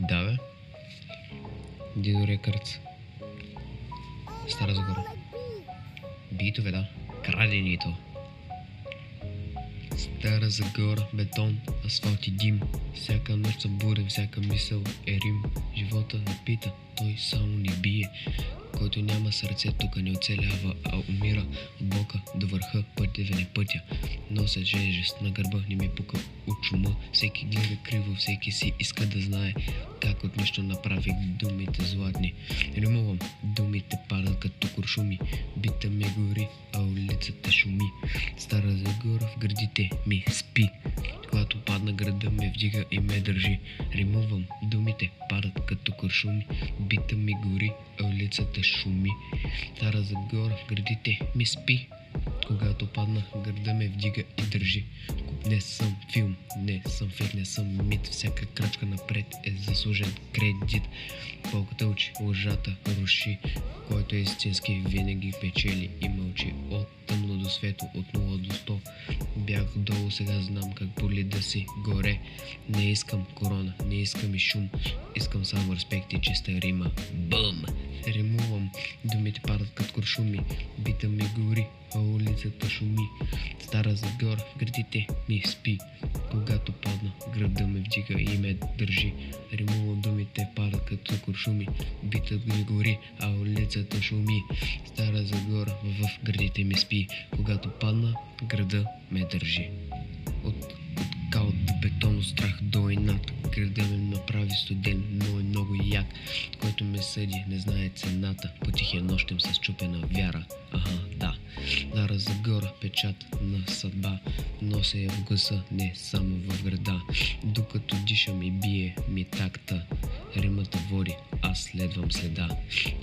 Да, бе. Дидо Рекърдс. Стара Загора. Битове, да. Крадени то. Стара Загора, бетон, асфалт и дим. Всяка нощ събуден, всяка мисъл е Рим. Живота не пита, той само ни бие. Който няма сърце, тук не оцелява, а умира от бока до върха, пътя не пътя. Нося жежест на гърба, не ми пука от шума. Всеки гледа криво, всеки си иска да знае как от нищо направих думите златни. Римувам, думите падат като куршуми. Бита ми гори, а улицата шуми. Стара Загора в гърдите ми спи. Когато падна града ме вдига и ме държи. Римувам, думите падат като куршуми. Бита ми гори, а улицата шуми. Стара Загора в гърдите ми спи. Когато падна, гърда ме вдига и държи. Не съм филм, не съм фейк, не съм мит. Всяка крачка напред е заслужен кредит. Полката учи, лъжата руши. Който е истински, винаги печели и мълчи. От тъмно до светло, от 0 до 100. Бях долу, сега знам как боли да си горе. Не искам корона, не искам и шум. Искам само респект и чиста рима. Бъм! Римувам, думите падат като куршуми. Бита ми гори, а улицата шуми. Стара Загора в градите ми спи. Когато падна, града ме вдига и ме държи. Римувам, думите падат като куршуми. Бита ми гори, а улицата шуми. Стара Загора в градите ми спи. Когато падна, града ме държи. От кал до бетон, от страх до инат. Града ме направи студен, но е много як. Който ме съди, не знае цената. По тихия нощем с чупена вяра. Да. Стара Загора, печат на съдба. Нося я в гласа, не само в града. Докато дишам и бие ми такта. Римата води, аз следвам следа.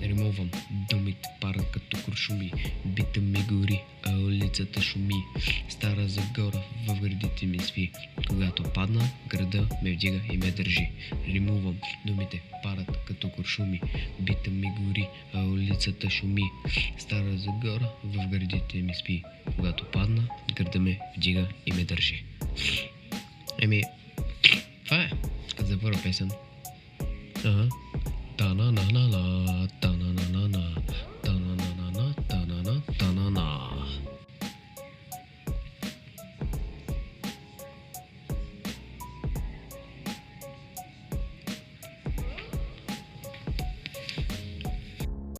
Римувам, думите падат като куршуми. Бита ми гори, а улицата шуми. Стара Загора в градите ми спи. Когато падна, града ме вдига и ме държи. Римувам, думите падат като куршуми. Бита ми гори, а улицата шуми. Стара Загора в градите ми спи. Когато падна, града ме вдига и ме държи. Това е. Като за първа песен. Та-на-на-на-на, та